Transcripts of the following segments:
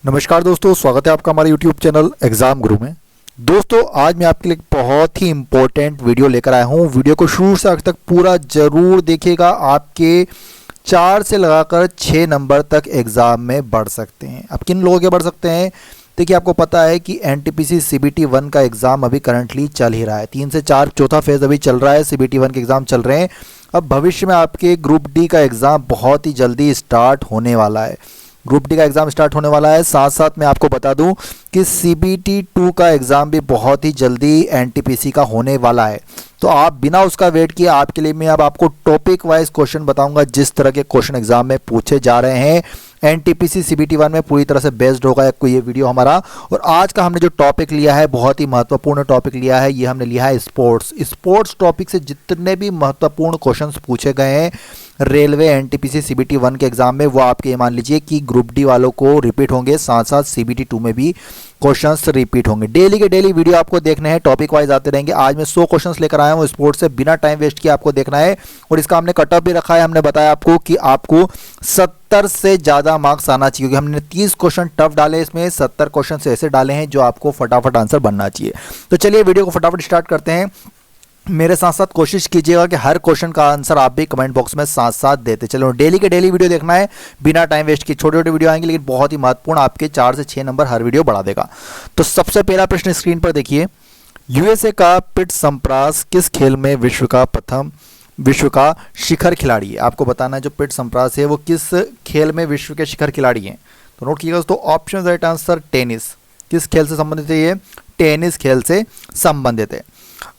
नमस्कार दोस्तों, स्वागत है आपका हमारे YouTube चैनल एग्जाम गुरु में। दोस्तों आज मैं आपके लिए एक बहुत ही इंपॉर्टेंट वीडियो लेकर आया हूं। वीडियो को शुरू से आखिर तक पूरा जरूर देखिएगा। आपके 4 से लगाकर 6 नंबर तक एग्जाम में बढ़ सकते हैं। अब किन लोगों के बढ़ सकते हैं? देखिए, आपको पता है कि एनटीपीसी सीबीटी 1 का एग्जाम अभी करंटली चल ही रहा है। 3 से 4 चौथा फेज अभी चल रहा है, सीबीटी 1 के एग्जाम चल रहे हैं। अब भविष्य में आपके ग्रुप डी का एग्जाम बहुत ही जल्दी स्टार्ट होने वाला है। ग्रुप डी का एग्जाम स्टार्ट होने वाला है। साथ साथ मैं आपको बता दूं कि सीबीटी 2 का एग्जाम भी बहुत ही जल्दी एनटीपीसी का होने वाला है। तो आप बिना उसका वेट किए आपके लिए मैं अब आपको टॉपिक वाइज क्वेश्चन बताऊंगा। जिस तरह के क्वेश्चन एग्जाम में पूछे जा रहे हैं एनटीपीसी सीबीटी 1 में पूरी तरह से बेस्ड होगा ये वीडियो हमारा। और आज का हमने जो टॉपिक लिया है, बहुत ही महत्वपूर्ण टॉपिक लिया है। ये हमने लिया है स्पोर्ट्स टॉपिक से जितने भी महत्वपूर्ण क्वेश्चंस पूछे गए हैं रेलवे एनटीपीसी सीबीटी 1 के एग्जाम में, वो आपके मान लीजिए कि ग्रुप डी वालों को रिपीट होंगे। साथ साथ सीबीटी 2 में भी क्वेश्चंस रिपीट होंगे। डेली के डेली वीडियो आपको देखने हैं, टॉपिक वाइज आते रहेंगे। आज मैं 100 क्वेश्चंस लेकर आया हूं स्पोर्ट्स से, बिना टाइम वेस्ट किए आपको देखना है। और इसका हमने कट ऑफ भी रखा है। हमने बताया आपको कि आपको 70 से ज़्यादा मार्क्स आना चाहिए, क्योंकि हमने 30 क्वेश्चन टफ डाले, इसमें 70 क्वेश्चन ऐसे डाले हैं जो आपको फटाफट आंसर बनना चाहिए। तो चलिए वीडियो को फटाफट स्टार्ट करते हैं। मेरे साथ साथ कोशिश कीजिएगा कि हर क्वेश्चन का आंसर आप भी कमेंट बॉक्स में साथ साथ देते चलो। डेली के डेली वीडियो देखना है, बिना टाइम वेस्ट किए। छोटे छोटे वीडियो आएंगे लेकिन बहुत ही महत्वपूर्ण, आपके 4 से 6 नंबर हर वीडियो बढ़ा देगा। तो सबसे पहला प्रश्न स्क्रीन पर देखिए। यूएसए का पिट सम्प्रास किस खेल में विश्व का शिखर खिलाड़ी है? आपको बताना है जो पिट सम्प्रास है वो किस खेल में विश्व के शिखर खिलाड़ी हैं। तो नोट कीजिएगा दोस्तों, ऑप्शन राइट आंसर टेनिस। किस खेल से संबंधित है? ये टेनिस खेल से संबंधित है।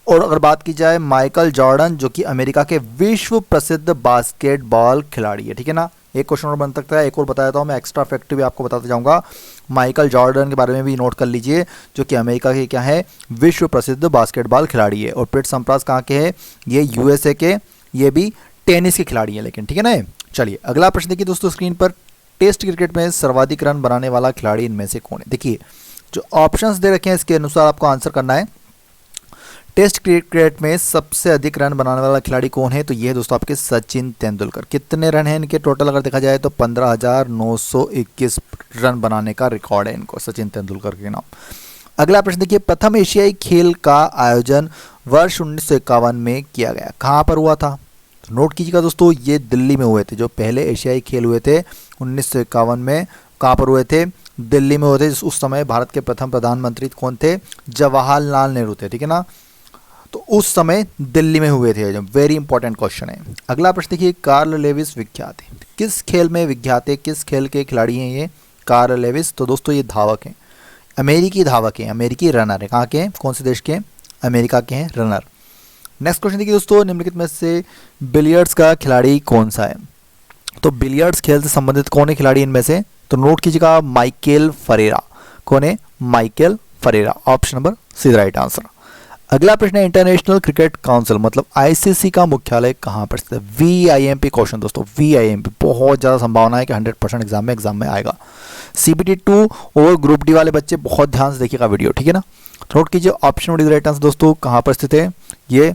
और अगर बात की जाए माइकल जॉर्डन, जो कि अमेरिका के विश्व प्रसिद्ध बास्केटबॉल खिलाड़ी है, ठीक है ना। एक क्वेश्चन और बन सकता है, एक और बता देता हूँ मैं, एक्स्ट्रा फैक्ट भी आपको बताता जाऊंगा। माइकल जॉर्डन के बारे में भी नोट कर लीजिए, जो कि अमेरिका के क्या है, विश्व प्रसिद्ध बास्केटबॉल खिलाड़ी है। और पिट सम्प्रास कहाँ के हैं? ये यूएसए के, ये भी टेनिस के खिलाड़ी हैं लेकिन, ठीक है ना। चलिए अगला प्रश्न देखिए दोस्तों स्क्रीन पर। टेस्ट क्रिकेट में सर्वाधिक रन बनाने वाला खिलाड़ी इनमें से कौन है? देखिए जो ऑप्शंस दे रखे हैं इसके अनुसार आपको आंसर करना है। टेस्ट क्रिकेट में सबसे अधिक रन बनाने वाला खिलाड़ी कौन है? तो ये है दोस्तों आपके सचिन तेंदुलकर। कितने रन हैं इनके टोटल अगर देखा जाए तो 15,921 रन बनाने का रिकॉर्ड है इनको, सचिन तेंदुलकर के नाम। अगला प्रश्न देखिए, प्रथम एशियाई खेल का आयोजन वर्ष 1951 में किया गया, कहाँ पर हुआ था? तो नोट कीजिएगा दोस्तों, ये दिल्ली में हुए थे। जो पहले एशियाई खेल हुए थे 1951 में, कहाँ पर हुए थे? दिल्ली में हुए थे। उस समय भारत के प्रथम प्रधानमंत्री कौन थे? जवाहरलाल नेहरू थे, ठीक है ना। तो उस समय दिल्ली में हुए थे। जो वेरी इंपॉर्टेंट क्वेश्चन है। अगला प्रश्न देखिए, कार्ल लेविस विख्यात है, किस खेल में विख्यात है? किस खेल के खिलाड़ी हैं ये कार्ल लेविस? तो दोस्तों ये धावक हैं, अमेरिकी धावक हैं, अमेरिकी रनर है। कहाँ के हैं? कौन से देश के? अमेरिका के हैं रनर। नेक्स्ट क्वेश्चन देखिए दोस्तों, निम्नलिखित में से बिलियर्ड्स का खिलाड़ी कौन सा है? तो बिलियर्ड्स खेल से संबंधित कौन है खिलाड़ी इनमें से? तो नोट कीजिएगा, माइकेल फरेरा। कौन है? Michael Ferreira. Option number C right answer. अगला प्रश्न है, इंटरनेशनल क्रिकेट काउंसिल मतलब आईसीसी का मुख्यालय कहाँ पर स्थित है? वीआईएमपी क्वेश्चन दोस्तों, वीआईएमपी बहुत ज़्यादा संभावना है कि 100% एग्जाम में आएगा। सीबीटी 2 और ग्रुप डी वाले बच्चे बहुत ध्यान से देखिएगा वीडियो, ठीक है ना। नोट कीजिए, ऑप्शन नंबर राइट आंसर दोस्तों, कहाँ पर स्थित है? ये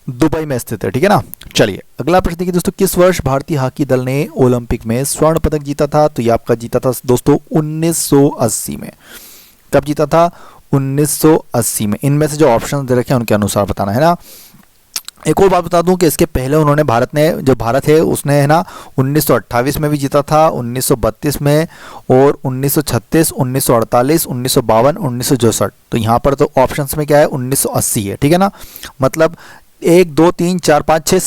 दुबई में स्थित है, ठीक है ना। चलिए अगला प्रश्न देखिए दोस्तों, किस वर्ष भारतीय हॉकी दल ने ओलंपिक में स्वर्ण पदक जीता था? तो ये आपका जीता था दोस्तों 1980 में। कब जीता था? 1980 में। इनमें से जो ऑप्शन दे रखे हैं उनके अनुसार बताना है ना। एक और बात बता दूं कि इसके पहले उन्होंने भारत है उसने है ना 1928 में भी जीता था, 1932 में, और 1936, 1948, 1952, 1964। तो यहाँ पर तो ऑप्शंस में क्या है? 1980 है, ठीक है ना। मतलब 1 2 3 4 5 6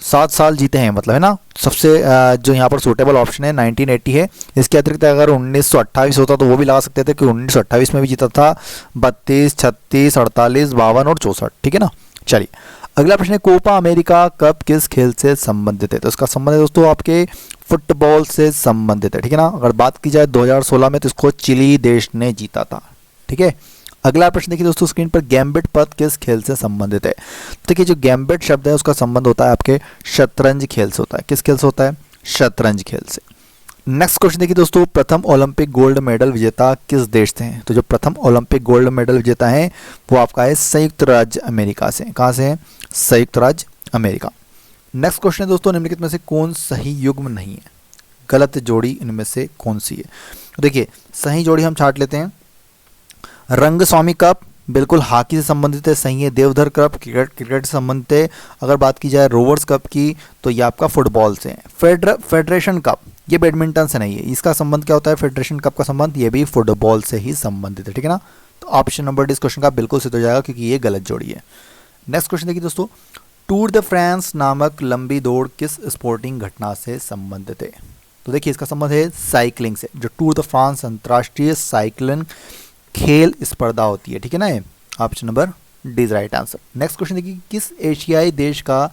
7 साल जीते हैं, मतलब है ना। सबसे जो यहाँ पर सूटेबल ऑप्शन है 1980 है। इसके अतिरिक्त अगर 1928 होता तो वो भी लगा सकते थे कि 1928 में भी जीता था, 32, 36, 48, 52 और 64, ठीक है ना। चलिए अगला प्रश्न है, कोपा अमेरिका कप किस खेल से संबंधित है? तो इसका संबंध है दोस्तों आपके फुटबॉल से संबंधित है, ठीक है ना। अगर बात की जाए 2016 में तो इसको चिली देश ने जीता था, ठीक है। अगला प्रश्न देखिए दोस्तों स्क्रीन पर, गैम्बिट पद किस खेल से संबंधित है? देखिए जो गैम्बिट शब्द है उसका संबंध होता है आपके शतरंज खेल से होता है। किस खेल से होता है? शतरंज खेल से। नेक्स्ट क्वेश्चन देखिए दोस्तों, प्रथम ओलंपिक गोल्ड मेडल विजेता किस देश से हैं? तो जो प्रथम ओलंपिक गोल्ड मेडल विजेता है वो आपका है संयुक्त राज्य अमेरिका से। कहाँ से है? संयुक्त राज्य अमेरिका। नेक्स्ट क्वेश्चन है दोस्तों, निम्नलिखित में से कौन सही युग्म नहीं है? गलत जोड़ी इनमें से कौन सी है? तो देखिए सही जोड़ी हम छाट लेते हैं। रंगस्वामी कप बिल्कुल हॉकी से संबंधित है, सही है। देवधर कप क्रिकेट से संबंधित है। अगर बात की जाए रोवर्स कप की तो ये आपका फुटबॉल से है। फेडरेशन कप ये बैडमिंटन से नहीं है। इसका संबंध क्या होता है? फेडरेशन कप का संबंध ये भी फुटबॉल से ही संबंधित है, ठीक है ना। तो ऑप्शन नंबर डी इस क्वेश्चन का बिल्कुल सही हो जाएगा क्योंकि ये गलत जोड़ी है। नेक्स्ट क्वेश्चन देखिए दोस्तों, टूर द फ्रांस नामक लंबी दौड़ किस स्पोर्टिंग घटना से संबंधित है? तो देखिए इसका संबंध है साइकिलिंग से। जो टूर द फ्रांस अंतर्राष्ट्रीय साइकिलिंग खेल स्पर्धा होती है, ठीक है ना। ये option number D is right answer. Next question देखिए, किस एशियाई देश का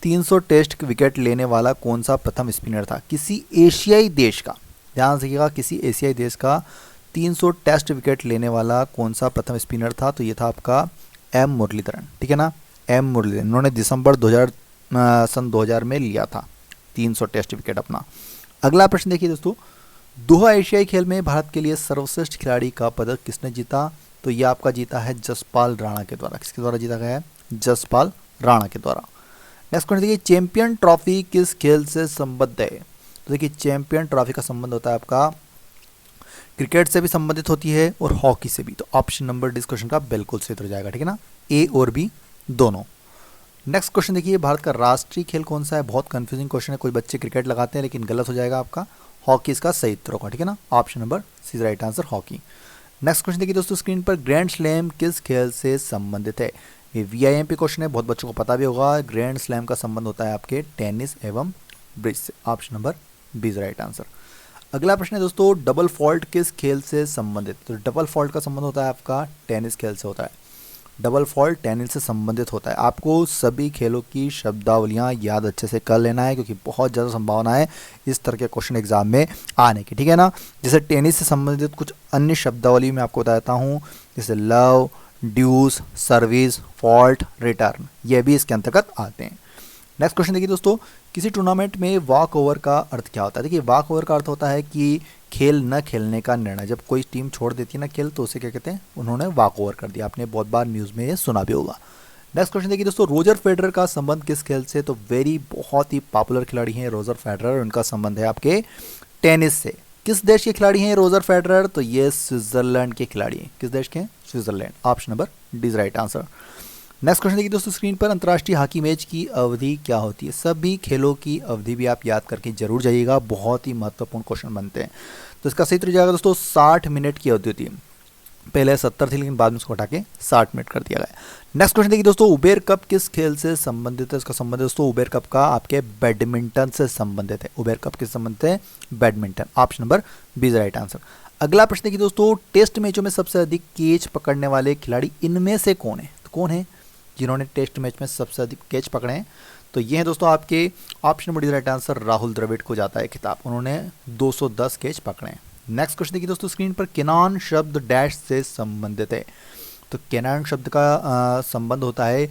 300 टेस्ट विकेट लेने वाला कौन सा प्रथम स्पिनर था? किसी एशियाई देश का, ध्यान रखिएगा, किसी एशियाई देश का 300 टेस्ट विकेट लेने वाला कौन सा प्रथम स्पिनर था? तो ये था आपका एम मुरलीधरन, ठीक है ना। एम मुरलीधरन, उन्होंने दिसंबर 2000 में लिया था 300 टेस्ट विकेट अपना। अगला प्रश्न देखिए दोस्तों, दोहा एशियाई खेल में भारत के लिए सर्वश्रेष्ठ खिलाड़ी का पदक किसने जीता? तो ये आपका जीता है जसपाल राणा के द्वारा। किसके द्वारा जीता गया है? जसपाल राणा के द्वारा। नेक्स्ट क्वेश्चन देखिए, चैंपियन ट्रॉफी किस खेल से संबद्ध है? तो देखिए चैंपियन ट्रॉफी का संबंध होता है आपका क्रिकेट से भी संबंधित होती है और हॉकी से भी। तो ऑप्शन नंबर डी इस क्वेश्चन का बिल्कुल सही हो जाएगा, ठीक है ना, ए और बी दोनों। नेक्स्ट क्वेश्चन देखिए, भारत का राष्ट्रीय खेल कौन सा है? बहुत कंफ्यूजिंग क्वेश्चन है, कोई बच्चे क्रिकेट लगाते हैं लेकिन गलत हो जाएगा आपका। हॉकी इसका सही उत्तर होगा, ठीक है ना, option number C right answer hockey. Next question देखिए दोस्तों स्क्रीन पर, ग्रैंड स्लैम किस खेल से संबंधित है? ये वीआईएमपी क्वेश्चन है, बहुत बच्चों को पता भी होगा। ग्रैंड स्लैम का संबंध होता है आपके टेनिस एवं ब्रिज से। Option number B is right answer. अगला प्रश्न है दोस्तों, डबल फॉल्ट किस खेल से संबंधित? तो डबल फॉल्ट का संबंध होता है आपका टेनिस खेल से होता है। डबल फॉल्ट टेनिस से संबंधित होता है। आपको सभी खेलों की शब्दावलियाँ याद अच्छे से कर लेना है क्योंकि बहुत ज़्यादा संभावना है इस तरह के क्वेश्चन एग्जाम में आने की, ठीक है ना। जैसे टेनिस से संबंधित कुछ अन्य शब्दावली मैं आपको बताता हूँ, जैसे लव, ड्यूस, सर्विस, फॉल्ट, रिटर्न, ये भी इसके अंतर्गत आते हैं। नेक्स्ट क्वेश्चन देखिए दोस्तों, किसी टूर्नामेंट में वॉक ओवर का अर्थ क्या होता है? देखिए वॉक ओवर का अर्थ होता है कि खेल न खेलने का निर्णय। जब कोई टीम छोड़ देती है ना खेल तो उसे क्या कहते हैं? उन्होंने वॉक ओवर कर दिया। आपने बहुत बार न्यूज़ में ये सुना भी होगा। नेक्स्ट क्वेश्चन देखिए दोस्तों, रोजर फेडरर का संबंध किस खेल से? तो बहुत ही पॉपुलर खिलाड़ी हैं रोजर फेडरर, उनका संबंध है आपके टेनिस से। किस देश के खिलाड़ी हैं रोजर फेडरर? तो ये स्विट्जरलैंड के खिलाड़ी हैं। किस देश के हैं? Switzerland. Option number D is right answer. Next question देखिए दोस्तों स्क्रीन पर, अंतर्राष्ट्रीय हॉकी मैच की अवधि क्या होती है? सभी खेलों की अवधि भी आप याद करके जरूर जाइएगा, बहुत ही महत्वपूर्ण क्वेश्चन बनते हैं। तो इसका सही उत्तर जाएगा दोस्तों 60 मिनट की अवधि होती है। पहले 70 थी लेकिन बाद में उसको हटा के 60 मिनट कर दिया गया। नेक्स्ट क्वेश्चन देखिए दोस्तों, उबेर कप किस खेल से संबंधित है? इसका संबंध दोस्तों उबेर कप का आपके बैडमिंटन से संबंधित है। उबेर कप किस संबंधित है? Badminton. Option number B is right answer. अगला प्रश्न देखिए दोस्तों, टेस्ट मैचों में सबसे अधिक कैच पकड़ने वाले खिलाड़ी इनमें से कौन है? तो कौन है जिन्होंने टेस्ट मैच में सबसे अधिक कैच पकड़े हैं? तो ये है दोस्तों आपके option number D right answer, Rahul Dravid को जाता है खिताब, उन्होंने 210 कैच पकड़े हैं। नेक्स्ट क्वेश्चन देखिए दोस्तों स्क्रीन पर, केनॉन शब्द डैश से संबंधित है? तो केनॉन शब्द का संबंध होता है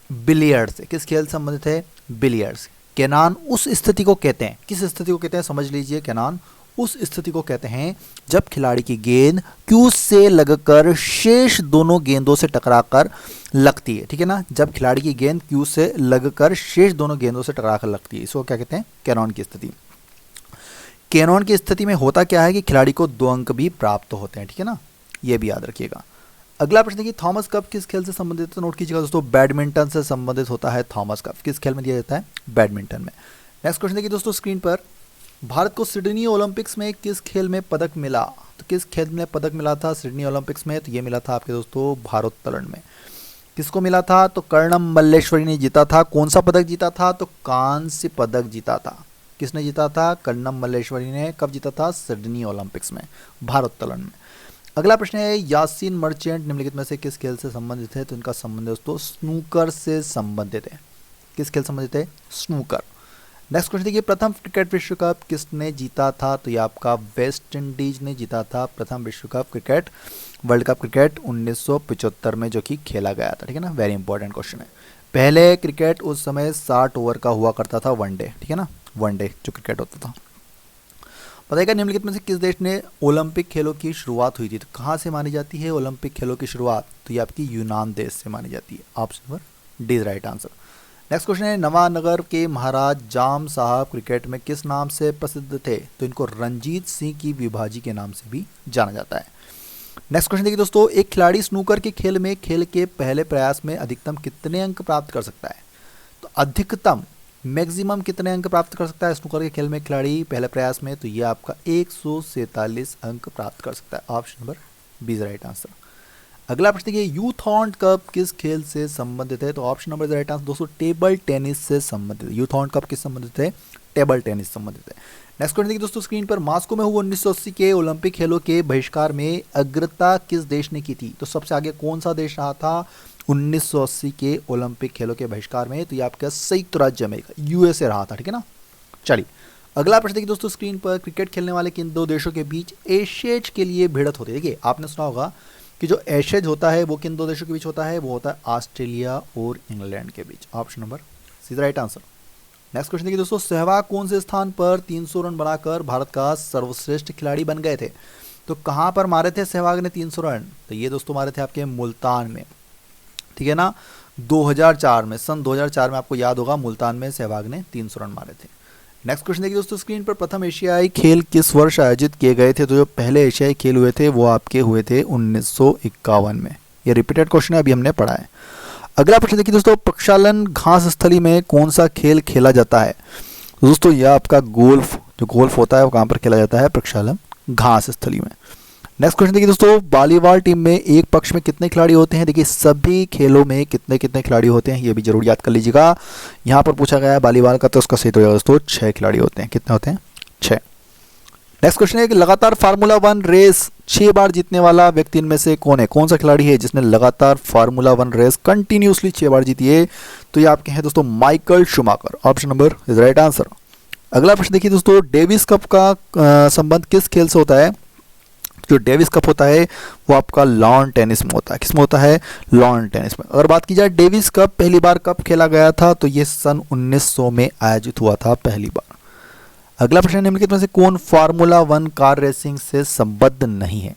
बिलियर्ड से। किस खेल से संबंधित है? बिलियर्ड्स। केनॉन उस स्थिति को कहते हैं, किस स्थिति को कहते हैं समझ लीजिए। केनॉन उस स्थिति को कहते हैं जब खिलाड़ी की गेंद क्यूज से लगकर शेष दोनों गेंदों से टकराकर लगती है, ठीक है ना। जब खिलाड़ी की गेंद क्यूज से लगकर शेष दोनों गेंदों से टकराकर लगती है, इसको क्या कहते हैं? कैनॉन की स्थिति। कैनॉन की स्थिति में होता क्या है कि खिलाड़ी को 2 अंक भी प्राप्त होते हैं, ठीक है ना, ये भी याद रखिएगा। अगला प्रश्न देखिए, थॉमस कप किस खेल से संबंधित है? तो नोट कीजिएगा दोस्तों, बैडमिंटन से संबंधित होता है थॉमस कप। किस खेल में दिया जाता है? बैडमिंटन में। नेक्स्ट क्वेश्चन देखिए दोस्तों स्क्रीन पर, भारत को सिडनी ओलंपिक्स में किस खेल में पदक मिला? तो किस खेल में पदक मिला था सिडनी ओलंपिक्स में? तो ये मिला था आपके दोस्तों भारोत्तोलन में। किसको मिला था? तो कर्णम मल्लेश्वरी ने जीता था। कौन सा पदक जीता था? तो कांस्य पदक जीता था। किसने जीता था? कर्णम मल्लेश्वरी ने। कब जीता था? सिडनी ओलंपिक्स में, भारोत्तोलन में। अगला प्रश्न है, यासीन मर्चेंट निम्नलिखित में से किस खेल से संबंधित है? तो इनका संबंध दोस्तों स्नूकर से संबंधित है। किस खेल संबंधित है? स्नूकर। नेक्स्ट क्वेश्चन देखिए, प्रथम क्रिकेट विश्व कप किसने जीता था? तो ये आपका वेस्ट इंडीज ने जीता था प्रथम विश्व cup cricket, world cup cricket 1975 में, जो कि खेला गया था, ठीक है ना। वेरी इंपॉर्टेंट क्वेश्चन है। पहले क्रिकेट उस समय 60 ओवर का हुआ करता था, वनडे, ठीक है ना, वनडे जो क्रिकेट होता था। बताइएगा निम्नलिखित में से किस देश ने ओलंपिक खेलों की शुरुआत हुई थी? तो कहाँ से मानी जाती है ओलंपिक खेलों की शुरुआत? तो ये आपकी यूनान देश से मानी जाती है। Option number D is right answer. Next question है, नवानगर के महाराज जाम साहब क्रिकेट में किस नाम से प्रसिद्ध थे? तो इनको रणजीत सिंह की विभाजी के नाम से भी जाना जाता है। नेक्स्ट क्वेश्चन देखिए दोस्तों, एक खिलाड़ी स्नूकर के खेल में खेल के पहले प्रयास में अधिकतम कितने अंक प्राप्त कर सकता है? तो अधिकतम मैक्सिमम कितने अंक प्राप्त कर सकता है स्नूकर के खेल में खिलाड़ी पहले प्रयास में? तो ये आपका 147 अंक प्राप्त कर सकता है। Option number B is right answer. अगला प्रश्न देखिए, यूथॉन कप किस खेल से संबंधित है? तो option number is right answer दोस्तों, टेबल टेनिस से संबंधित है। यूथॉन कप किस संबंधित है? टेबल टेनिस संबंधित है। नेक्स्ट क्वेश्चन देखिए दोस्तों स्क्रीन पर, मास्को में हुए 1980 के ओलंपिक खेलों के बहिष्कार में अग्रता किस देश ने की थी? तो सबसे आगे कौन सा देश रहा था 1980 के ओलंपिक खेलों के बहिष्कार में? तो ये आपका संयुक्त राज्य अमेरिका, यूएसए रहा था, ठीक है ना। चलिए अगला प्रश्न देखिए दोस्तों स्क्रीन पर, क्रिकेट खेलने वाले किन दो देशों के बीच एशेज के लिए भिड़त होती है? देखिए आपने सुना होगा कि जो एशेज होता है वो किन दो देशों के बीच होता है? वो होता है ऑस्ट्रेलिया और इंग्लैंड के बीच। Option number C right answer. Next question देखिए दोस्तों, सहवाग कौन से स्थान पर 300 रन बनाकर भारत का सर्वश्रेष्ठ खिलाड़ी बन गए थे? तो कहाँ पर मारे थे सहवाग ने 300 रन? तो ये दोस्तों मारे थे आपके मुल्तान में, ठीक है ना। 2004 में, सन 2004 में आपको याद होगा मुल्तान में सहवाग ने 300 रन मारे थे। नेक्स्ट क्वेश्चन देखिए दोस्तों स्क्रीन पर, प्रथम एशियाई खेल किस वर्ष आयोजित किए गए थे? तो जो पहले एशियाई खेल हुए थे वो आपके हुए थे 1951 में। ये रिपीटेड क्वेश्चन है, अभी हमने पढ़ा है। अगला प्रश्न देखिए दोस्तों, प्रक्षालन घास स्थली में कौन सा खेल खेला जाता है? तो दोस्तों यह आपका गोल्फ, जो गोल्फ होता है वो कहाँ पर खेला जाता है? प्रक्षालन घास स्थली में। नेक्स्ट क्वेश्चन देखिए दोस्तों, वॉलीबॉल टीम में एक पक्ष में कितने खिलाड़ी होते हैं? देखिए सभी खेलों में कितने कितने खिलाड़ी होते हैं ये भी जरूर याद कर लीजिएगा। यहाँ पर पूछा गया है वॉलीबॉल का, तो उसका सही तो होगा दोस्तों 6 खिलाड़ी होते हैं। कितने होते हैं? 6। नेक्स्ट क्वेश्चन है कि लगातार फार्मूला 1 रेस 6 बार जीतने वाला व्यक्ति इनमें से कौन है? कौन सा खिलाड़ी है जिसने लगातार फार्मूला 1 रेस कंटिन्यूसली 6 बार जीती है? तो ये आपके हैं दोस्तों Michael Schumacher. Option number is right answer. अगला प्रश्न देखिए दोस्तों, डेविस कप का संबंध किस खेल से होता है? जो डेविस कप होता है वो आपका लॉन टेनिस में होता है। किस में होता है? लॉन टेनिस में। अगर बात की जाए डेविस कप पहली बार कब खेला गया था? तो ये सन 1900 में आयोजित हुआ था पहली बार। अगला प्रश्न, निम्नलिखित में से कौन फार्मूला 1 कार रेसिंग से संबद्ध नहीं है?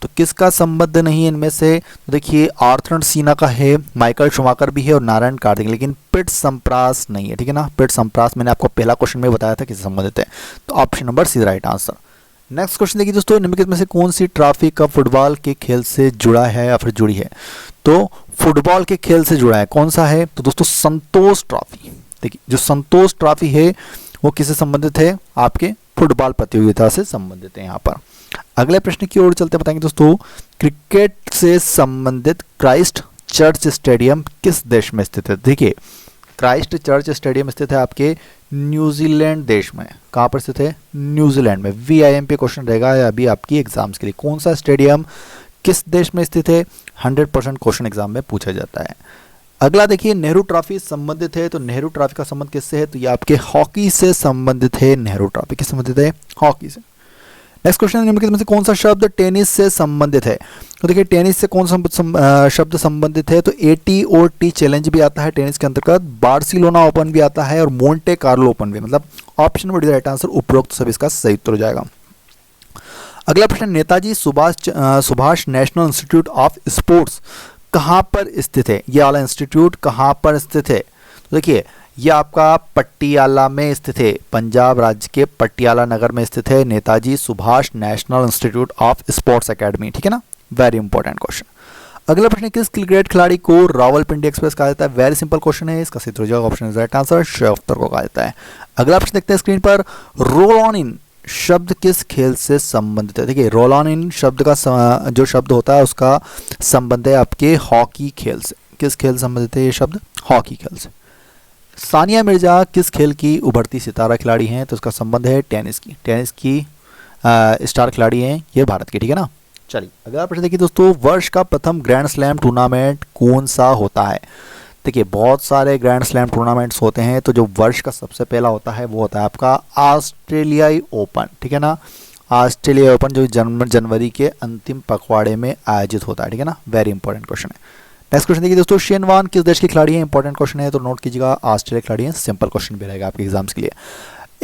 तो किसका संबद्ध नहीं है इनमें से? तो देखिए आर्थर सीना का है, माइकल शूमाकर भी है और नारायण कार्तिक, लेकिन पिट संप्रास नहीं है, ठीक है ना। पिट संप्रास मैंने आपको पहला क्वेश्चन में बताया था किससे संबंधित है। तो option number C right answer. Next question देखिए दोस्तों, निम्नलिखित में से कौन सी ट्रॉफी का फुटबॉल के खेल से जुड़ा है या फिर जुड़ी है? तो फुटबॉल के खेल से जुड़ा है, कौन सा है? तो दोस्तों संतोष ट्रॉफी। देखिए जो संतोष ट्रॉफी है वो किससे संबंधित है? आपके फुटबॉल प्रतियोगिता से संबंधित है यहाँ पर। अगले प्रश्न की ओर चलते बताएंगे दोस्तों, क्रिकेट से संबंधित क्राइस्ट चर्च स्टेडियम किस देश में स्थित है? देखिए क्राइस्ट चर्च स्टेडियम स्थित है आपके न्यूजीलैंड देश में। कहाँ पर स्थित है? न्यूजीलैंड में। VIMP क्वेश्चन रहेगा अभी आपकी एग्जाम्स के लिए, कौन सा स्टेडियम किस देश में स्थित है? 100% क्वेश्चन एग्जाम में पूछा जाता है। अगला देखिए, नेहरू ट्रॉफी संबंधित है, तो नेहरू ट्रॉफी का संबंध किससे है? तो ये आपके हॉकी से संबंधित है। नेहरू ट्रॉफी किस संबंधित है? हॉकी से। नेक्स्ट क्वेश्चन, निम्नलिखित में से कौन सा शब्द टेनिस से संबंधित है? तो देखिए टेनिस से कौन सा शब्द संबंधित है? तो ATOT चैलेंज भी आता है टेनिस के अंतर्गत, बार्सिलोना ओपन भी आता है और मोंटे कार्लो ओपन भी। मतलब ऑप्शन नंबर राइट आंसर, उपरोक्त सब इसका सही उत्तर हो जाएगा। अगला प्रश्न, Netaji Subhash national institute of sports कहाँ पर स्थित है? ये वाला इंस्टीट्यूट कहाँ पर स्थित है? तो देखिए ये आपका पटियाला में स्थित है, पंजाब राज्य के पटियाला नगर में स्थित है Netaji Subhash national institute of sports academy, ठीक है ना। Very important question. अगला प्रश्न, किस क्रिकेट खिलाड़ी को रावलपिंडी एक्सप्रेस कहा जाता है? वेरी सिंपल क्वेश्चन है, इसका सही जवाब option right answer Shoaib Akhtar को कहा जाता है। अगला प्रश्न देखते हैं स्क्रीन पर, रोल ऑन इन शब्द किस खेल से संबंधित है? देखिए रोल ऑन इन शब्द का जो शब्द होता है उसका संबंध है आपके हॉकी खेल से। किस खेल से संबंधित है ये शब्द? हॉकी खेल से। सानिया मिर्जा किस खेल की उभरती सितारा खिलाड़ी हैं? तो उसका संबंध है टेनिस की। टेनिस की स्टार खिलाड़ी हैं ये भारत की, ठीक है ना। चलिए अगला प्रश्न देखिए दोस्तों, वर्ष का प्रथम ग्रैंड स्लैम टूर्नामेंट कौन सा होता है? देखिए बहुत सारे ग्रैंड स्लैम टूर्नामेंट्स होते हैं, तो जो वर्ष का सबसे पहला होता है वो होता है आपका ऑस्ट्रेलियाई ओपन, ठीक है ना। ऑस्ट्रेलियाई ओपन जो जनवरी के अंतिम पखवाड़े में आयोजित होता है, ठीक है ना। वेरी इंपॉर्टेंट क्वेश्चन है। नेक्स्ट क्वेश्चन देखिए दोस्तों, शेन वॉर्न किस देश के खिलाड़ी हैं? इंपॉर्टेंट क्वेश्चन है तो नोट कीजिएगा, ऑस्ट्रेलिया खिलाड़ी हैं। सिंपल क्वेश्चन भी रहेगा आपके एग्जाम्स के लिए।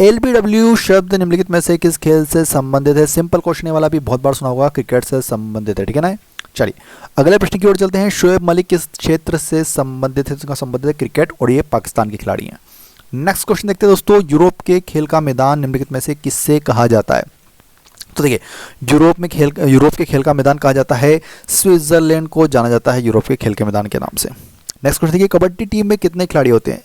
LBW शब्द निम्नलिखित में से किस खेल से संबंधित है? सिंपल क्वेश्चन वाला भी बहुत बार सुना होगा, क्रिकेट से संबंधित है, ठीक है ना। चलिए अगले प्रश्न की ओर चलते हैं। शोएब मलिक किस क्षेत्र से संबंधित है? इसका संबंधित है क्रिकेट और ये पाकिस्तान के खिलाड़ी हैं। नेक्स्ट क्वेश्चन देखते हैं दोस्तों, यूरोप के खेल का मैदान निम्नलिखित में से किससे कहा जाता है? तो देखिए यूरोप के खेल का मैदान कहा जाता है, स्विट्जरलैंड को जाना जाता है यूरोप के खेल के मैदान के नाम से। नेक्स्ट क्वेश्चन देखिए, कबड्डी टीम में कितने खिलाड़ी होते हैं?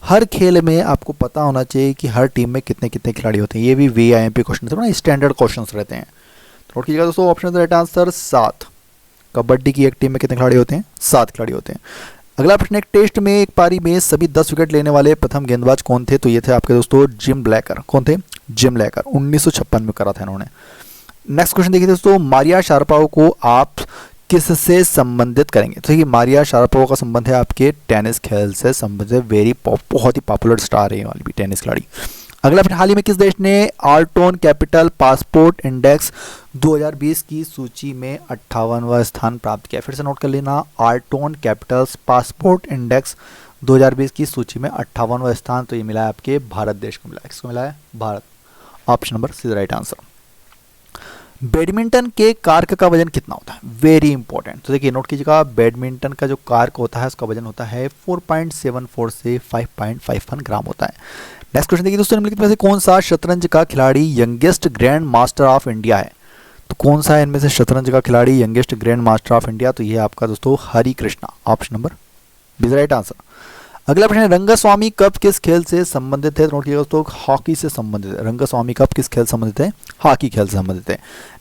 हर खेल में आपको पता होना चाहिए कि हर टीम में कितने कितने खिलाड़ी होते हैं। ये भी VIMP क्वेश्चन है ना, स्टैंडर्ड क्वेश्चन रहते हैं। तो नोट कीजिएगा दोस्तों, ऑप्शन राइट आंसर 7। कबड्डी की एक टीम में कितने खिलाड़ी होते हैं? 7 खिलाड़ी होते हैं। अगला प्रश्न, एक टेस्ट में एक पारी में सभी 10 विकेट लेने वाले प्रथम गेंदबाज कौन थे? तो ये थे आपके दोस्तों जिम ब्लैकर। कौन थे? Gym blacker. 1956 में करा था इन्होंने। नेक्स्ट क्वेश्चन देखिए दोस्तों, मारिया शारापोवा को आप किससे संबंधित करेंगे? तो देखिए मारिया शारापोवा का संबंध है आपके टेनिस खेल से संबंधित, बहुत ही पॉपुलर स्टार है वाली भी टेनिस खिलाड़ी। अगला प्रश्न, हाल ही में किस देश ने आल्टोन कैपिटल पासपोर्ट इंडेक्स 2020 की सूची में 58वां स्थान प्राप्त किया? फिर से नोट कर लेना, आल्टोन कैपिटल्स पासपोर्ट इंडेक्स 2020 की सूची में 58वां स्थान। तो ये मिला है आपके भारत देश को मिला है। किसको मिला है? Bharat. Option number C right answer. Badminton के कार्क का वजन कितना होता है? Very important. तो देखिए नोट कीजिएगा, बैडमिंटन का जो कार्क होता है उसका वजन होता है 4.74 से 5.51 ग्राम होता है। नेक्स्ट क्वेश्चन देखिए दोस्तों, निम्नलिखित में से कौन सा शतरंज का खिलाड़ी youngest grand master of India है? तो कौन सा है इनमें से शतरंज का खिलाड़ी youngest grand master of India? तो ये आपका दोस्तों Hari Krishna. Option number B right answer. अगला प्रश्न है, रंगस्वामी कप किस खेल से संबंधित है? तो नोट कीजिएगा दोस्तों, हॉकी से संबंधित है। रंगस्वामी कप किस खेल से संबंधित है? हॉकी खेल से संबंधित है।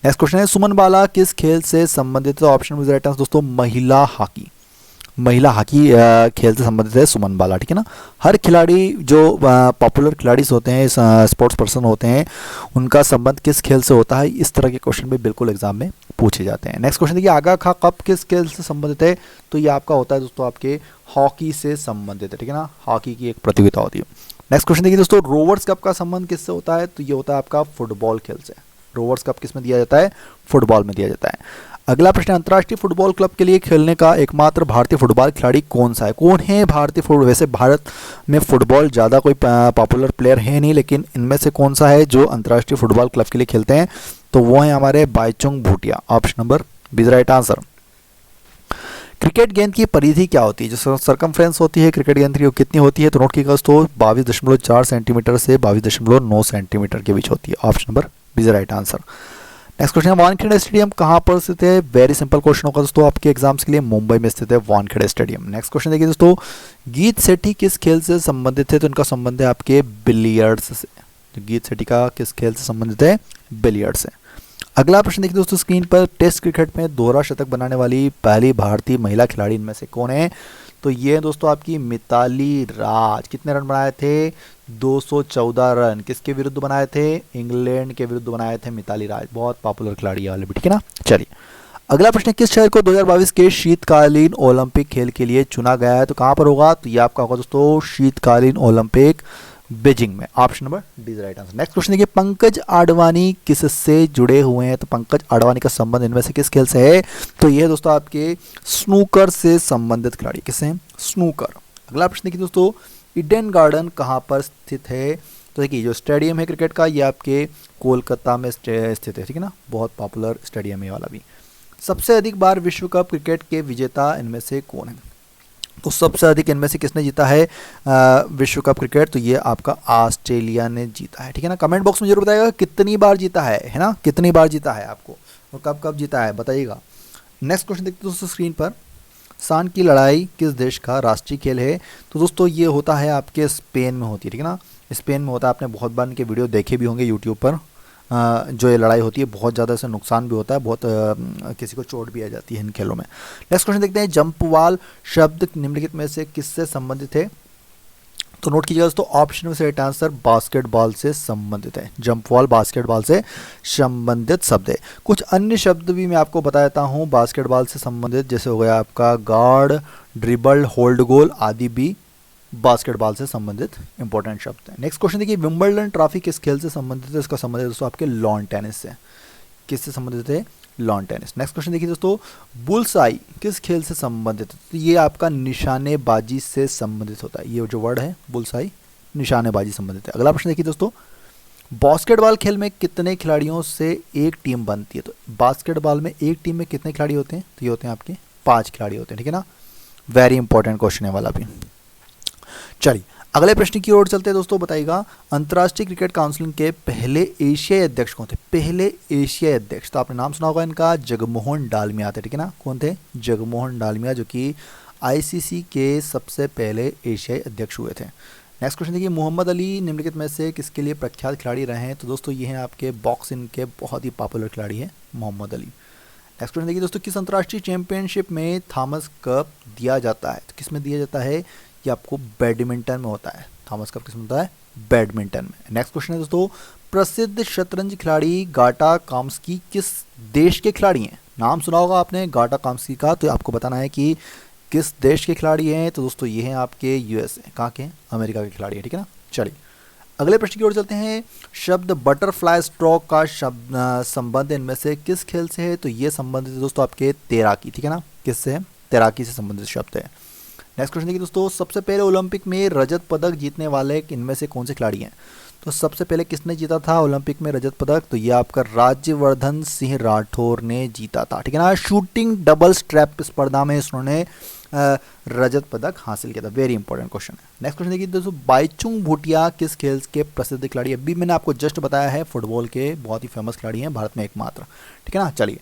नेक्स्ट क्वेश्चन है, सुमन बाला किस खेल से संबंधित है? ऑप्शन नंबर राइट आंसर दोस्तों, महिला हॉकी। महिला हॉकी खेल से संबंधित है सुमन बाला, ठीक है ना। हर खिलाड़ी जो पॉपुलर खिलाड़ी होते हैं, स्पोर्ट्स पर्सन होते हैं, उनका संबंध किस खेल से होता है? इस तरह के क्वेश्चन भी बिल्कुल एग्जाम में पूछे जाते हैं। नेक्स्ट क्वेश्चन देखिए, आगा खा कप किस खेल से संबंधित है? तो ये आपका होता है दोस्तों आपके हॉकी से संबंधित है, ठीक है ना। हॉकी की एक प्रतियोगिता होती है। नेक्स्ट क्वेश्चन देखिए दोस्तों, रोवर्स कप का संबंध किससे होता है? तो ये होता है आपका फुटबॉल खेल से। रोवर्स कप किस में दिया जाता है? फुटबॉल में दिया जाता है। अगला प्रश्न, अंतर्राष्ट्रीय फुटबॉल क्लब के लिए खेलने का एकमात्र भारतीय फुटबॉल खिलाड़ी कौन सा है? कौन है भारतीय फुटबॉल? वैसे भारत में फुटबॉल ज़्यादा कोई पॉपुलर प्लेयर है नहीं, लेकिन इनमें से कौन सा है जो अंतर्राष्ट्रीय फुटबॉल क्लब के लिए खेलते हैं? तो वो है हमारे Baichung Bhutia. Option number B right answer. Cricket गेंद की परिधि क्या होती है? जो सर्कमफ्रेंस होती है क्रिकेट गेंद की, वो कितनी होती है? तो नोट कीजिएगा दोस्तों, 22.4 सेंटीमीटर से 22.9 सेंटीमीटर के बीच होती है। Option number B right answer. Next question है, वानखेड़े स्टेडियम कहाँ पर स्थित है? वेरी सिंपल क्वेश्चन होगा दोस्तों आपके एग्जाम्स के लिए, मुंबई में स्थित है वानखेड़े स्टेडियम। नेक्स्ट क्वेश्चन देखिए दोस्तों, गीत सेठी किस खेल से संबंधित है? तो इनका संबंध है आपके बिलियर्ड्स से। तो गीत सेठी का किस खेल से संबंधित है? बिलियर्ड्स से। अगला प्रश्न देखिए दोस्तों स्क्रीन पर, टेस्ट क्रिकेट में दोहरा शतक बनाने वाली पहली भारतीय महिला खिलाड़ी इनमें से कौन है? तो ये दोस्तों आपकी मिताली राज। कितने रन बनाए थे? 214 रन। किसके विरुद्ध बनाए थे? इंग्लैंड के विरुद्ध बनाए थे मिताली राज। बहुत पॉपुलर खिलाड़ी है वाले भी, ठीक है ना। चलिए अगला प्रश्न, किस शहर को 2022 के शीतकालीन ओलंपिक खेल के लिए चुना गया है? तो कहाँ पर होगा? तो ये आपका होगा दोस्तों शीतकालीन ओलंपिक बीजिंग में। Option number D is right answer. Next question देखिए, पंकज आडवाणी किससे जुड़े हुए हैं? तो पंकज आडवाणी का संबंध इनमें से किस खेल से है? तो ये दोस्तों आपके स्नूकर से संबंधित खिलाड़ी। किससे? स्नूकर। अगला प्रश्न देखिए दोस्तों, ईडन गार्डन कहाँ पर स्थित है? तो देखिए जो स्टेडियम है क्रिकेट का, ये आपके कोलकाता में स्थित है, ठीक है ना। बहुत पॉपुलर स्टेडियम है वाला भी। सबसे अधिक बार विश्व कप क्रिकेट के विजेता इनमें से कौन है? तो सबसे अधिक इनमें से किसने जीता है विश्व कप क्रिकेट? तो ये आपका ऑस्ट्रेलिया ने जीता है, ठीक है ना। कमेंट बॉक्स में जरूर बताइएगा कितनी बार जीता है ना, कितनी बार जीता है आपको और कब कब जीता है बताइएगा। नेक्स्ट क्वेश्चन देखते हैं दोस्तों स्क्रीन पर, सांड की लड़ाई किस देश का राष्ट्रीय खेल है? तो दोस्तों ये होता है आपके स्पेन में होती है, ठीक है ना। स्पेन में होता है, आपने बहुत बार इनके वीडियो देखे भी होंगे यूट्यूब पर। जो ये लड़ाई होती है बहुत ज़्यादा इससे नुकसान भी होता है, बहुत किसी को चोट भी आ जाती है इन खेलों में। नेक्स्ट क्वेश्चन देखते हैं, जंपवाल शब्द निम्नलिखित में से किससे संबंधित है? तो नोट कीजिएगा दोस्तों, ऑप्शन में से राइट आंसर बास्केटबॉल से संबंधित है। जंपवाल बास्केटबॉल से संबंधित शब्द है। कुछ अन्य शब्द भी मैं आपको बता देता हूँ बास्केटबॉल से संबंधित, जैसे हो गया आपका गार्ड, ड्रिबल, होल्ड गोल आदि भी बास्केटबॉल से संबंधित इंपॉर्टेंट शब्द है। नेक्स्ट क्वेश्चन देखिए, विंबलडन ट्रॉफी किस खेल से संबंधित है? इसका संबंध है दोस्तों आपके लॉन टेनिस से। किससे संबंधित है? Lawn tennis. नेक्स्ट क्वेश्चन देखिए दोस्तों, बुल्सआई किस खेल से संबंधित है? तो ये आपका निशानेबाजी से संबंधित होता है। ये जो वर्ड है बुल्सआई, निशानेबाजी संबंधित है। अगला प्रश्न देखिए दोस्तों, बास्केटबॉल खेल में कितने खिलाड़ियों से एक टीम बनती है? तो बास्केटबॉल में एक टीम में कितने खिलाड़ी होते हैं? तो ये होते हैं आपके 5 खिलाड़ी होते हैं, ठीक है ना। वेरी इंपॉर्टेंट क्वेश्चन है वाला भी। चलिए अगले प्रश्न की ओर चलते हैं दोस्तों। बताइएगा अंतर्राष्ट्रीय क्रिकेट काउंसिल के पहले एशियाई अध्यक्ष कौन थे? पहले एशियाई अध्यक्ष, तो आपने नाम सुना होगा इनका, जगमोहन डालमिया थे, ठीक है ना। कौन थे? जगमोहन डालमिया, जो कि आईसीसी के सबसे पहले एशियाई अध्यक्ष हुए थे। नेक्स्ट क्वेश्चन देखिए, मोहम्मद अली निम्नलिखित में से किसके लिए प्रख्यात खिलाड़ी रहे हैं? तो दोस्तों ये हैं आपके बॉक्सिंग के बहुत ही पॉपुलर खिलाड़ी हैं मोहम्मद अली। नेक्स्ट क्वेश्चन देखिए दोस्तों, किस अंतर्राष्ट्रीय चैंपियनशिप में थॉमस कप दिया जाता है? तो किस में दिया जाता है? ये आपको बैडमिंटन में होता है। थॉमस कप किस में होता है? बैडमिंटन में। नेक्स्ट क्वेश्चन है दोस्तों, प्रसिद्ध शतरंज खिलाड़ी गाटा काम्स्की किस देश के खिलाड़ी हैं? नाम सुना होगा आपने गाटा काम्स्की का, तो आपको बताना है कि किस देश के खिलाड़ी हैं। तो दोस्तों ये हैं आपके यूएसए, कहाँ के? अमेरिका के खिलाड़ी हैं, ठीक है ना। चलिए अगले प्रश्न की ओर चलते हैं। शब्द बटरफ्लाई स्ट्रोक का शब्द संबंध इनमें से किस खेल से है? तो ये संबंधित है दोस्तों आपके तैराकी, ठीक है ना। किससे है? तैराकी से संबंधित शब्द है। नेक्स्ट क्वेश्चन देखिए दोस्तों, सबसे पहले ओलंपिक में रजत पदक जीतने वाले इनमें से कौन से खिलाड़ी हैं? तो सबसे पहले किसने जीता था ओलंपिक में रजत पदक? तो ये आपका राज्यवर्धन सिंह राठौर ने जीता था, ठीक है ना। शूटिंग डबल स्ट्रैप स्पर्धा में उन्होंने रजत पदक हासिल किया था। वेरी इंपॉर्टेंट क्वेश्चन है। नेक्स्ट क्वेश्चन देखिए दोस्तों, बाईचुंग भूटिया किस खेल के प्रसिद्ध खिलाड़ी? अभी मैंने आपको जस्ट बताया है, फुटबॉल के बहुत ही फेमस खिलाड़ी हैं, भारत में एकमात्र, ठीक है ना। चलिए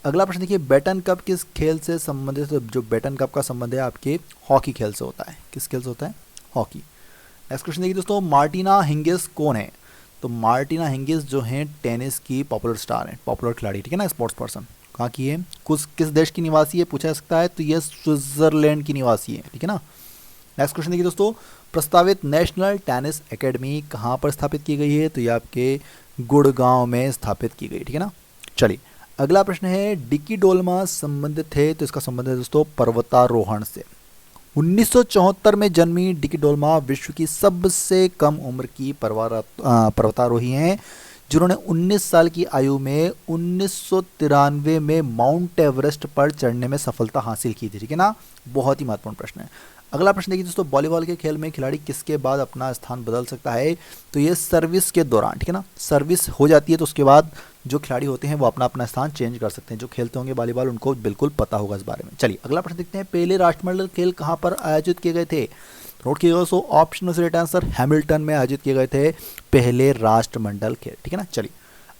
अगला प्रश्न देखिए, बेटन कप किस खेल से संबंधित? तो जो बेटन कप का संबंध है आपके हॉकी खेल से होता है। किस खेल से होता है? हॉकी। नेक्स्ट क्वेश्चन देखिए दोस्तों, मार्टिना हिंगिस कौन है? तो मार्टिना हिंगिस जो हैं टेनिस की पॉपुलर स्टार हैं, पॉपुलर खिलाड़ी, ठीक है ना, स्पोर्ट्स पर्सन। कहाँ की है? किस देश की निवासी है पूछा जा सकता है, तो ये स्विट्जरलैंड की निवासी है, ठीक है ना। नेक्स्ट क्वेश्चन देखिए दोस्तों, प्रस्तावित नेशनल टेनिस एकेडमी कहाँ पर स्थापित की गई है? तो ये आपके गुड़गांव में स्थापित की गई, ठीक है ना। चलिए अगला प्रश्न है, डिकी डोलमा संबंधित है? तो इसका संबंध है दोस्तों पर्वतारोहण से। 1974 में जन्मी डिकी डोलमा विश्व की सबसे कम उम्र की पर्वतारोही हैं, जिन्होंने 19 साल की आयु में 1993 में माउंट एवरेस्ट पर चढ़ने में सफलता हासिल की थी, ठीक है ना। बहुत ही महत्वपूर्ण प्रश्न है। अगला प्रश्न देखिए दोस्तों, वॉलीबॉल के खेल में खिलाड़ी किसके बाद अपना स्थान बदल सकता है? तो ये सर्विस के दौरान, ठीक है ना। सर्विस हो जाती है तो उसके बाद जो खिलाड़ी होते हैं वो अपना अपना स्थान चेंज कर सकते हैं। जो खेलते होंगे वॉलीबॉल उनको बिल्कुल पता होगा इस बारे में। चलिए अगला प्रश्न देखते हैं, पहले राष्ट्रमंडल खेल कहाँ पर आयोजित किए गए थे? नोट किएगा सो ऑप्शन से राइट आंसर हैमिल्टन में आयोजित किए गए थे पहले राष्ट्रमंडल खेल, ठीक है ना। चलिए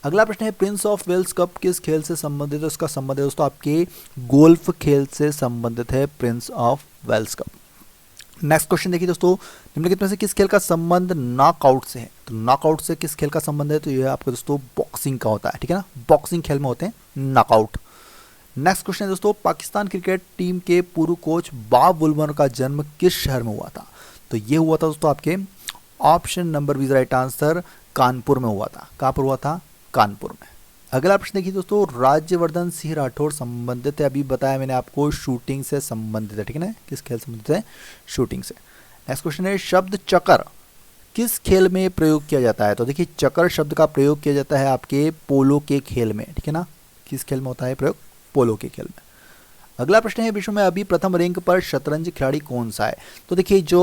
अगला प्रश्न है, प्रिंस ऑफ वेल्स कप किस खेल से संबंधित है? उसका संबंध है दोस्तों आपके गोल्फ खेल से संबंधित है Prince of Wales cup. Next question देखिए दोस्तों, निम्नलिखित में से किस खेल का संबंध नॉकआउट से है? तो नॉकआउट से किस खेल का संबंध है? तो ये आपको दोस्तों बॉक्सिंग का होता है, ठीक है ना। बॉक्सिंग खेल में होते हैं नॉकआउट। नेक्स्ट क्वेश्चन है दोस्तों, पाकिस्तान क्रिकेट टीम के पूर्व कोच बॉब वुलमर का जन्म किस शहर में हुआ था? तो ये हुआ था दोस्तों आपके option number B right answer Kanpur में हुआ था। कहाँ पर हुआ था? कानपुर में। अगला प्रश्न देखिए दोस्तों, राज्यवर्धन सिंह राठौर संबंधित है, अभी बताया मैंने आपको शूटिंग से संबंधित है, ठीक है ना। किस खेल संबंधित है? शूटिंग से। नेक्स्ट क्वेश्चन है, शब्द चक्र किस खेल में प्रयोग किया जाता है? तो देखिए चक्र शब्द का प्रयोग किया जाता है आपके पोलो के खेल में, ठीक है ना। किस खेल में होता है प्रयोग? पोलो के खेल में। अगला प्रश्न है, विश्व में अभी प्रथम रैंक पर शतरंज खिलाड़ी कौन सा है? तो देखिए जो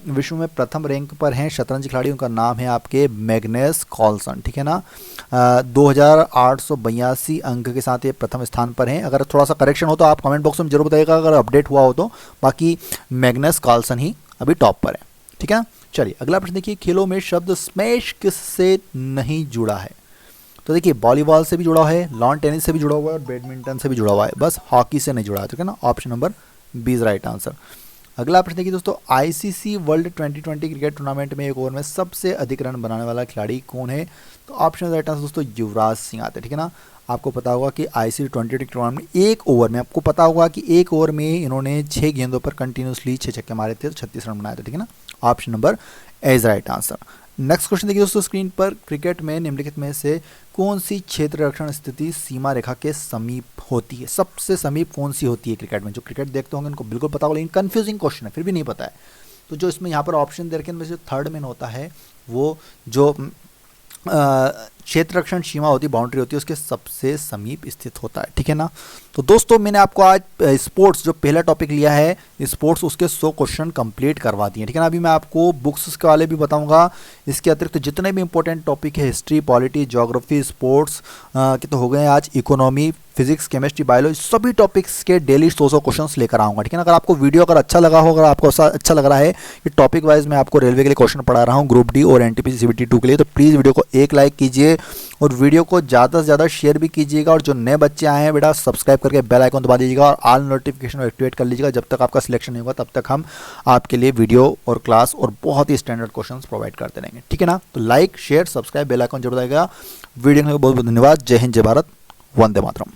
विश्व में प्रथम रैंक पर हैं शतरंज खिलाड़ी, उनका नाम है आपके मैग्नस कार्लसन, ठीक है ना। 2882 अंक के साथ ये प्रथम स्थान पर हैं। अगर थोड़ा सा करेक्शन हो तो आप कमेंट बॉक्स में जरूर बताइएगा अगर अपडेट हुआ हो तो। बाकी मैग्नस कार्लसन ही अभी टॉप पर है, ठीक है। चलिए अगला प्रश्न देखिए, खेलों में शब्द स्मैश किससे नहीं जुड़ा है? तो देखिए वॉलीबॉल से भी जुड़ा हुआ है, लॉन टेनिस से भी जुड़ा हुआ है और बैडमिंटन से भी जुड़ा हुआ है, बस हॉकी से नहीं जुड़ा है, ठीक है ना। Option number B is right answer. अगला प्रश्न देखिए दोस्तों, आईसीसी वर्ल्ड 2020 क्रिकेट टूर्नामेंट में एक ओवर में सबसे अधिक रन बनाने वाला खिलाड़ी कौन है? तो ऑप्शन राइट आंसर दोस्तों युवराज सिंह आते हैं, ठीक है ना। आपको पता होगा कि आईसीसी 2020 टूर्नामेंट में एक ओवर में, आपको पता होगा कि एक ओवर में इन्होंने 6 गेंदों पर कंटिन्यूसली 6 छक्के मारे थे, 36 रन बनाए थे, ठीक है ना। Option number A is right answer. Next question देखिए दोस्तों स्क्रीन पर, क्रिकेट में निम्नलिखित में से कौन सी क्षेत्र रक्षण स्थिति सीमा रेखा के समीप होती है? सबसे समीप कौन सी होती है क्रिकेट में? जो क्रिकेट देखते होंगे उनको बिल्कुल पता होगा, लेकिन कंफ्यूजिंग क्वेश्चन है, फिर भी नहीं पता है तो जो इसमें यहाँ पर ऑप्शन दे रखे हैं, इनमें से थर्ड में होता है वो जो क्षेत्र रक्षण सीमा होती है, बाउंड्री होती है, उसके सबसे समीप स्थित होता है। ठीक है ना। तो दोस्तों मैंने आपको आज स्पोर्ट्स जो पहला टॉपिक लिया है स्पोर्ट्स, उसके 100 क्वेश्चन कंप्लीट करवा दिए। ठीक है ना। अभी मैं आपको बुक्स के वाले भी बताऊंगा। इसके अतिरिक्त तो जितने भी इंपॉर्टेंट टॉपिक है हिस्ट्री, पॉलिटी, ज्योग्राफी, स्पोर्ट्स के तो हो गए आज, इकोनॉमी, फिजिक्स, केमिस्ट्री, बायोलॉजी, सभी टॉपिक्स के डेली 100 क्वेश्चंस लेकर आऊंगा। ठीक है ना। अगर आपको वीडियो अगर अच्छा लगा हो, अगर आपको अच्छा लग रहा है कि टॉपिक वाइज मैं आपको रेलवे के लिए क्वेश्चन पढ़ा रहा हूँ ग्रुप डी और एनटीपीसी सीबीटी 2 के लिए, तो प्लीज़ वीडियो को एक लाइक कीजिए और वीडियो को ज़्यादा से ज़्यादा शेयर भी कीजिएगा। और जो नए बच्चे आए हैं बेटा, सब्सक्राइब करके बेल आइकन दबा दीजिएगा और ऑल नोटिफिकेशन एक्टिवेट कर लीजिएगा। जब तक आपका सिलेक्शन नहीं होगा तब तक हम आपके लिए वीडियो और क्लास और बहुत ही स्टैंडर्ड क्वेश्चंस प्रोवाइड करते रहेंगे। ठीक है ना। तो like, share, subscribe, bell icon जरूर दबाइएगा। वीडियो में बहुत बहुत धन्यवाद। जय हिंद, जय भारत, वंदे मातरम।